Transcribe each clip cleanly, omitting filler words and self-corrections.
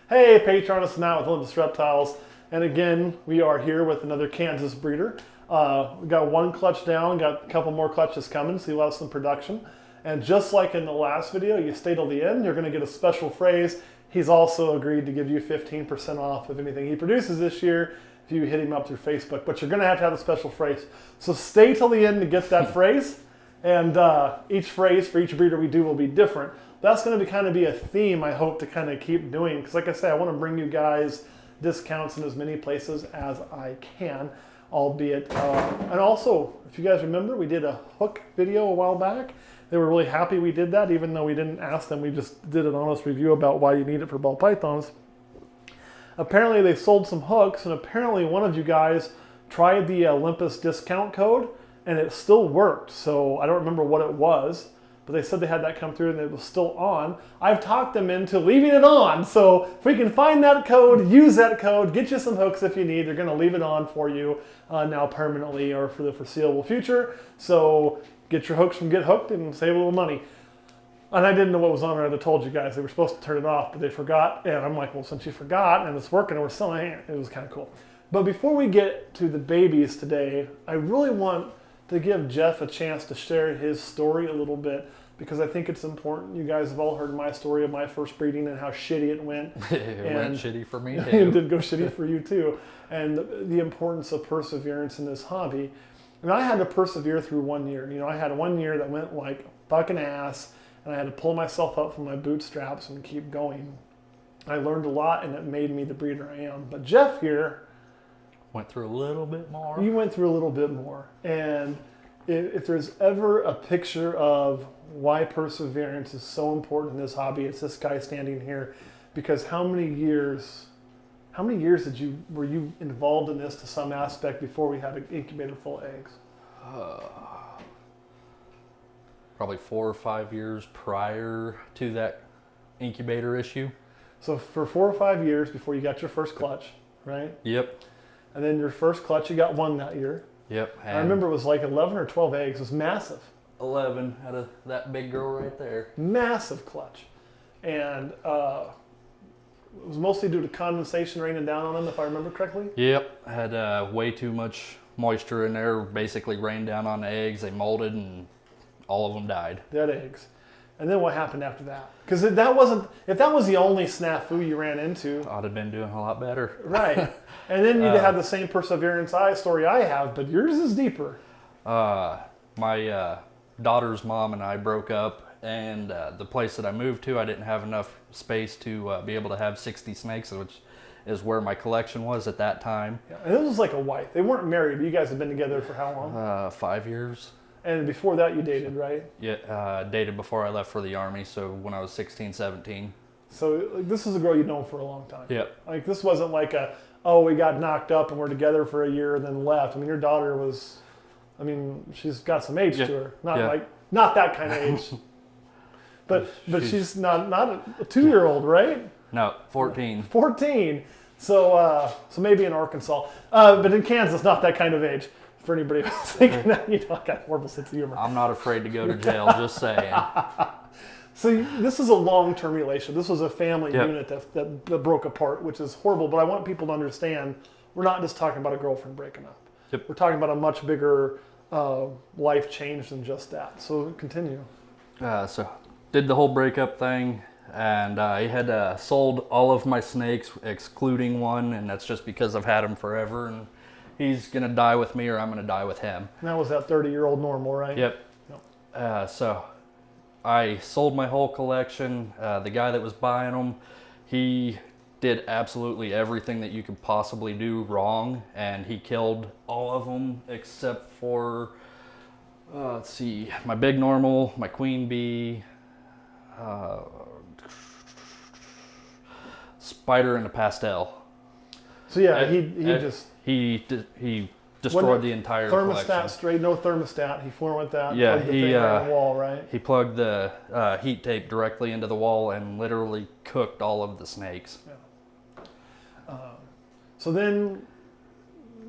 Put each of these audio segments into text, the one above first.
Hey, Patron, it's Matt with Olympus Reptiles. And again, we are here with another Kansas breeder. We got one clutch down, got a couple more clutches coming, so you'll have some production. And just like in the last video, you stay till the end, you're gonna get a special phrase. He's also agreed to give you 15% off of anything he produces this year if you hit him up through Facebook, but you're gonna have to have a special phrase. So stay till the end to get that phrase. And each phrase for each breeder we do will be different. That's going to kind of be a theme I hope to kind of keep doing, because like I said, I want to bring you guys discounts in as many places as I can, albeit, and also, if you guys remember, we did a hook video a while back. They were really happy we did that, even though we didn't ask them. We just did an honest review about why you need it for ball pythons. Apparently they sold some hooks, and apparently one of you guys tried the Olympus discount code, and it still worked. So I don't remember what it was, but they said they had that come through and it was still on. I've talked them into leaving it on. So if we can find that code, use that code, get you some hooks if you need. They're gonna leave it on for you now permanently or for the foreseeable future. So get your hooks from Get Hooked and save a little money. And I didn't know what was on there. I'd have told you guys. They were supposed to turn it off, but they forgot. And I'm like, well, since you forgot and it's working and we're selling it, it was kind of cool. But before we get to the babies today, I really want to give Jeff a chance to share his story a little bit, because I think it's important. You guys have all heard my story of my first breeding and how shitty it went. It went shitty for me too. It did go shitty for you too. And the importance of perseverance in this hobby. And I had to persevere through 1 year. You know, I had 1 year that went like fucking ass, and I had to pull myself up from my bootstraps and keep going. I learned a lot, and it made me the breeder I am. But Jeff here went through a little bit more. You went through a little bit more. And if there's ever a picture of why perseverance is so important in this hobby, it's this guy standing here. Because how many years were you involved in this to some aspect before we had an incubator full of eggs? Probably 4 or 5 years prior to that incubator issue. So for 4 or 5 years before you got your first clutch, right? Yep. And then your first clutch, you got one that year. Yep. I remember it was like 11 or 12 eggs. It was massive. 11 out of that big girl right there. Massive clutch. And it was mostly due to condensation raining down on them, if I remember correctly. Yep. Had way too much moisture in there. Basically rained down on the eggs. They molded and all of them died. Dead eggs. And then what happened after that? Because if that was the only snafu you ran into, I'd have been doing a lot better. Right. And then you'd have the same perseverance story I have, but yours is deeper. My daughter's mom and I broke up, and the place that I moved to, I didn't have enough space to be able to have 60 snakes, which is where my collection was at that time. Yeah, and it was like a wife. They weren't married, but you guys have been together for how long? 5 years. And before that you dated, right? Yeah, dated before I left for the Army, so when I was 16, 17. So like, this is a girl you've known for a long time. Yep. Like this wasn't like we got knocked up and we're together for a year and then left. I mean, your daughter was, she's got some age to her. Not that kind of age. But she's not a 2-year-old, right? No, 14. 14. So maybe in Arkansas. But in Kansas, not that kind of age. For anybody who's thinking that, I got a horrible sense of humor. I'm not afraid to go to jail, just saying. So this is a long-term relationship. This was a family unit that broke apart, which is horrible. But I want people to understand we're not just talking about a girlfriend breaking up. Yep. We're talking about a much bigger life change than just that. So continue. So did the whole breakup thing, and I had sold all of my snakes, excluding one, and that's just because I've had him forever, and he's gonna die with me or I'm gonna die with him. And that was that 30-year-old normal, right? Yep. Yep. So I sold my whole collection. The guy that was buying them, he did absolutely everything that you could possibly do wrong, and he killed all of them except for, let's see, my big normal, my queen bee, spider, and a pastel. So yeah, he destroyed the entire thermostat collection. straight, no thermostat. He formed that. Yeah, plugged the thing right in the wall, right? He plugged the heat tape directly into the wall and literally cooked all of the snakes. Yeah. So then,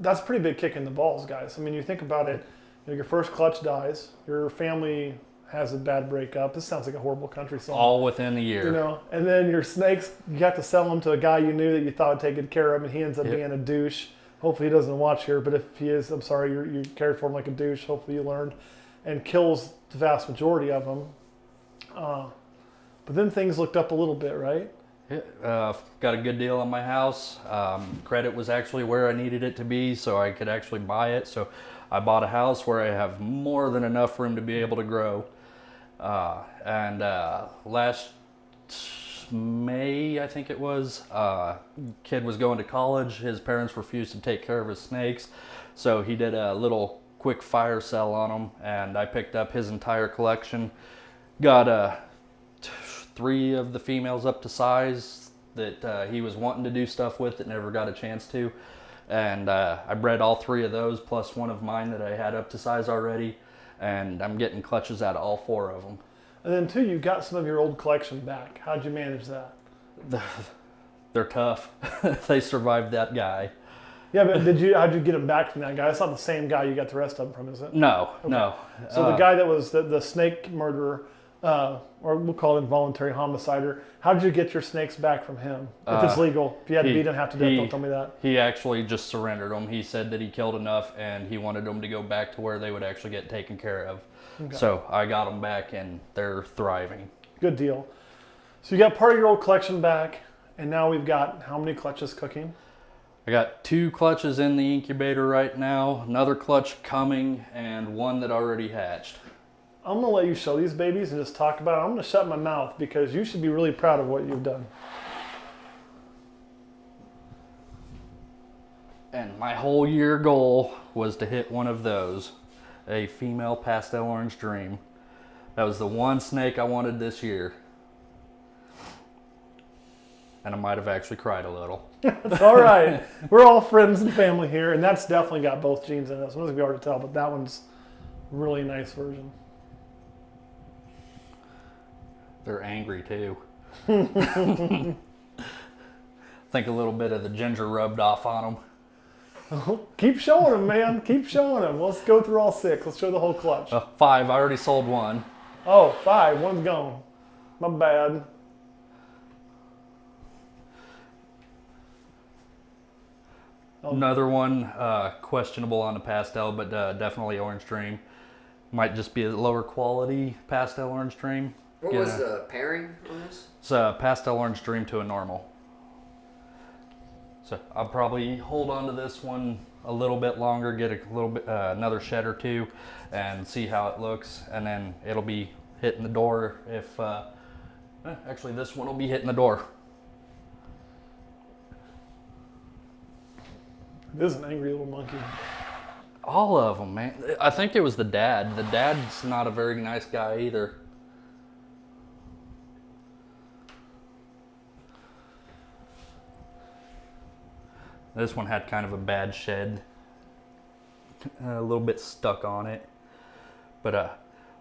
that's a pretty big kick in the balls, guys. I mean, you think about it. Your first clutch dies. Your family has a bad breakup. This sounds like a horrible country song. All within the year. You know, and then your snakes, you got to sell them to a guy you knew that you thought would take good care of, and he ends up being a douche. Hopefully he doesn't watch here, but if he is, I'm sorry, you cared for him like a douche. Hopefully you learned, and kills the vast majority of them. But then things looked up a little bit, right? Got a good deal on my house. Credit was actually where I needed it to be, so I could actually buy it. So I bought a house where I have more than enough room to be able to grow. And last May, I think it was, kid was going to college. His parents refused to take care of his snakes, so he did a little quick fire sale on them, and I picked up his entire collection. Got 3 of the females up to size that he was wanting to do stuff with that never got a chance to, and I bred all 3 of those plus one of mine that I had up to size already, and I'm getting clutches out of all 4 of them. And then too, you got some of your old collection back. How'd you manage that? They're tough. They survived that guy. Yeah, but how'd you get them back from that guy? It's not the same guy you got the rest of them from, is it? No, Okay. no. So the guy that was the snake murderer, or we'll call it involuntary homicider, how did you get your snakes back from him? If it's legal. If you had to beat him half to death, don't tell me that. He actually just surrendered them. He said that he killed enough and he wanted them to go back to where they would actually get taken care of. Okay. So I got them back and they're thriving. Good deal. So you got part of your old collection back, and now we've got how many clutches cooking? I got 2 clutches in the incubator right now, another clutch coming, and 1 that already hatched. I'm gonna let you show these babies and just talk about it. I'm gonna shut my mouth because you should be really proud of what you've done. And my whole year goal was to hit one of those, a female pastel orange dream. That was the one snake I wanted this year. And I might have actually cried a little. It's all right. We're all friends and family here, and that's definitely got both genes in it. So it's gonna be hard to tell, but that one's a really nice version. They're angry too. I think a little bit of the ginger rubbed off on them. Keep showing them, man. Keep showing them. Let's go through all 6. Let's show the whole clutch. 5. I already sold 1. Oh, 5. One's gone. My bad. Another one, questionable on the pastel, but definitely orange dream. Might just be a lower quality pastel orange dream. What was the pairing on this? It's a pastel orange dream to a normal. So I'll probably hold on to this one a little bit longer, get a little bit another shed or 2, and see how it looks, and then it'll be hitting the door. If actually, this one will be hitting the door. It is an angry little monkey. All of them, man. I think it was the dad. The dad's not a very nice guy either. This one had kind of a bad shed, a little bit stuck on it. But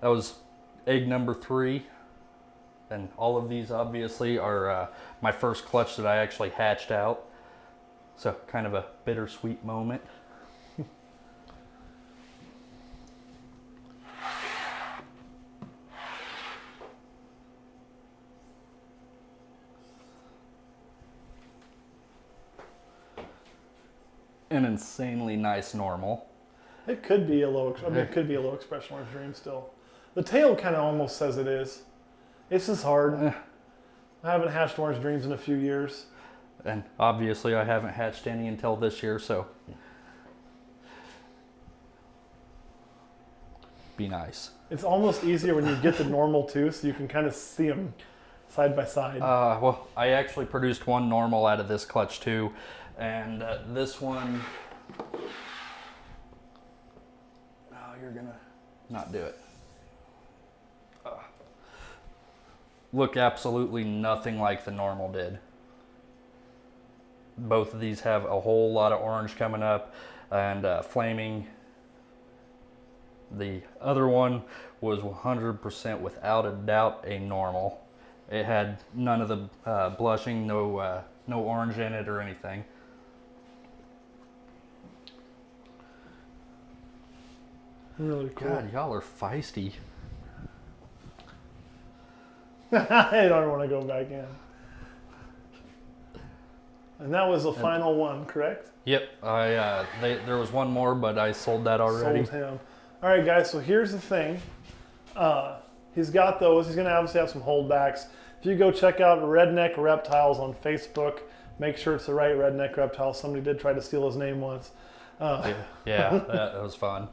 that was egg number 3. And all of these obviously are my first clutch that I actually hatched out. So kind of a bittersweet moment. An insanely nice normal. It could be a low. I mean, it could be a low expression orange dream still. The tail kind of almost says it is. It's just hard. I haven't hatched orange dreams in a few years. And obviously I haven't hatched any until this year, so be nice. It's almost easier when you get the normal too, so you can kind of see them side by side. Well, I actually produced 1 normal out of this clutch too, and this one, oh, you're gonna not do it. Look absolutely nothing like the normal did. Both of these have a whole lot of orange coming up and flaming. The other one was 100% without a doubt a normal. It had none of the blushing, no orange in it or anything. Really cool. God, y'all are feisty. I don't want to go back in. And that was the final one, correct? Yep. There was one more, but I sold that already. Sold him. All right, guys. So here's the thing. He's got those. He's going to obviously have some holdbacks. If you go check out Redneck Reptiles on Facebook, make sure it's the right Redneck Reptiles. Somebody did try to steal his name once. Yeah, that was fun.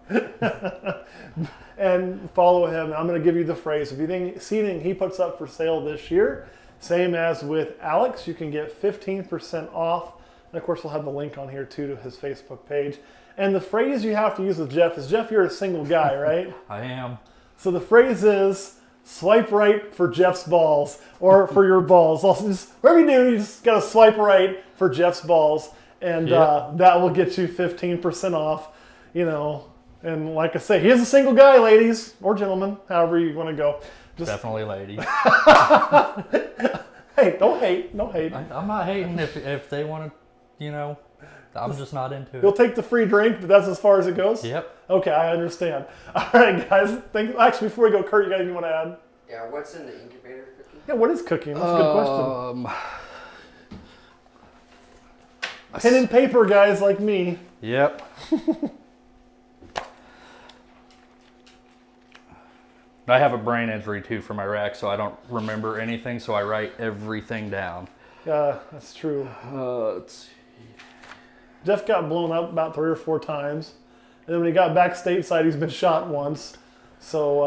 And follow him. I'm going to give you the phrase. If you see anything he puts up for sale this year, same as with Alex, you can get 15% off. And of course, we'll have the link on here too to his Facebook page. And the phrase you have to use with Jeff is, Jeff, you're a single guy, right? I am. So the phrase is, swipe right for Jeff's balls, or for your balls. Also, just, whatever you do, you just got to swipe right for Jeff's balls. And that will get you 15% off, you know. And like I say, he is a single guy, ladies or gentlemen, however you want to go. Just, definitely lady. Hey, don't hate. No hate. I'm not hating if they want to, you know. I'm just not into You'll it. take the free drink, but that's as far as it goes? Yep. Okay, I understand. All right, guys. Actually, before we go, Kurt, you got anything you want to add? Yeah, what's in the incubator cookie? Yeah, what is cooking? That's a good question. Pen and paper guys like me. Yep. I have a brain injury too from Iraq, so I don't remember anything, so I write everything down. Yeah, that's true. Let's see. Jeff got blown up about 3 or 4 times. And then when he got back stateside, he's been shot once. So,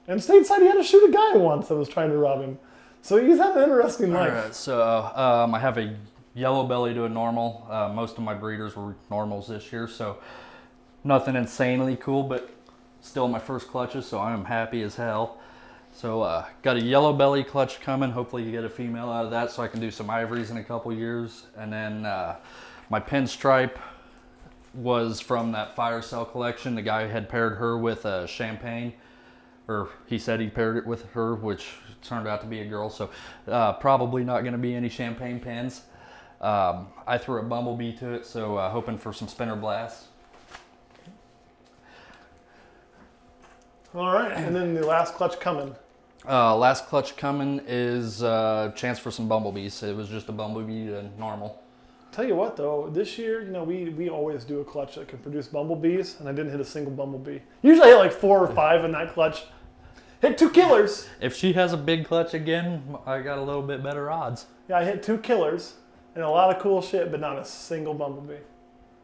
and stateside, he had to shoot a guy once that was trying to rob him. So he's had an interesting life. All right, so I have a yellow belly to a normal. Most of my breeders were normals this year, so nothing insanely cool, but still my first clutches, so I am happy as hell. So got a yellow belly clutch coming. Hopefully you get a female out of that so I can do some ivories in a couple years. And then my pinstripe was from that fire cell collection. The guy had paired her with a champagne, or he said he paired it with her, which turned out to be a girl. So probably not gonna be any champagne pins. I threw a bumblebee to it, so hoping for some spinner blasts. All right, and then the last clutch coming. Last clutch coming is chance for some bumblebees. It was just a bumblebee to normal. Tell you what though, this year, you know, we always do a clutch that can produce bumblebees, and I didn't hit a single bumblebee. Usually I hit like 4 or 5 in that clutch. Hit 2 killers. If she has a big clutch again, I got a little bit better odds. Yeah, I hit 2 killers and a lot of cool shit, but not a single bumblebee.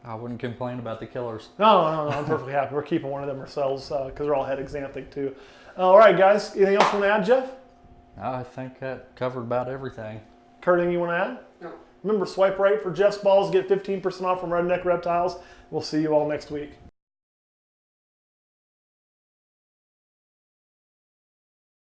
I wouldn't complain about the killers. No, I'm perfectly happy. We're keeping one of them ourselves because they're all head exanthic too. All right, guys, anything else you want to add, Jeff? I think that covered about everything. Kurt, anything you want to add? No. Remember, swipe right for Jeff's balls, get 15% off from Redneck Reptiles. We'll see you all next week.